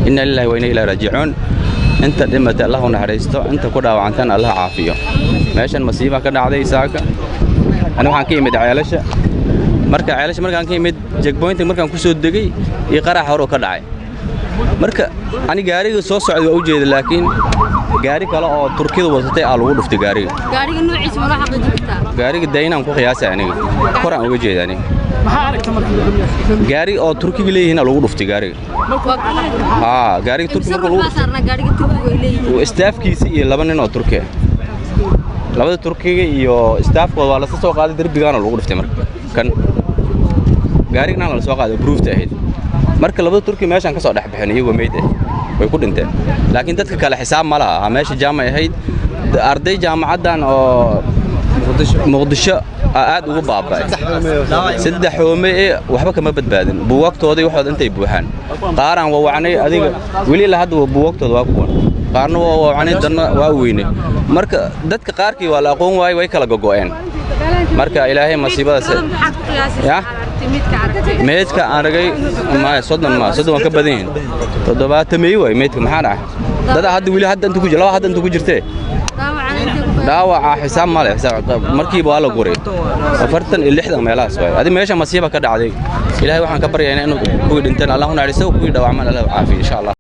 inna lillahi wa inna ilayhi raaji'uun inta dhimata Allah naxariisto inta ku dhaawacantana Allah caafiyo meeshan masiiba ka dhacday saaka ana waxaan ka imid ceelasha markaan ka imid checkpoint markaan ku soo degay iyo qarax hore ka dhacay marka ani gaariga soo socday waa u jeeday laakiin gaari kale oo turkiga wadatay lagu dhuftay gaariga noociisa ma waxa qadibta gaariga daynaan ku qiyaasay aniga koraan uga jeeday aniga maxaa aragtay markii gaari oo turkiga leeyahay lagu dhuftay gaariga gaariga turkiga lagu saarna gaariga turkiga leeyahay staafkiisa iyo laba nin oo turkiga labada turkiga iyo staafkooda waa la soo qaaday darbigaana lagu dhuftay marka kan gaarigana la soo qaaday proof tahay marka labada turkiga meeshan ka soo dhax bixin iyagoo meyd way ku dhinteen laakiin dadka kale xisaab ma laha meesha jaamay ahayd arday jaamacadan oo muqdisho aad ugu baabay saddex hoome waxba kama badbaadin buugagtooda waxooda intay buuxaan qaaraan waa wacnay adiga wali la hadda buugagtooda waa kuwan qaarna waa wacnay dadna waa weynay marka dadka qaarkii waa la aqoon waayay way kala gogo'een marka ilaahay masiibadaas meedka aan ragay ma soddon ka badan yihiin 70 meey way meedka maxaa dhacay dad hadda wali hadda inta ku jira hadda inta ku jirtay dhaawaca xisaab ma leh markiiba waa la guray 40 iyo 60 meelahaas way adi meesha masiiba ka dhacday ilaahay waxaan ka baryaynaa inuu ku dhintaan Allah u naxariisto ku dhaawacmaan Allah caafiyo insha Allah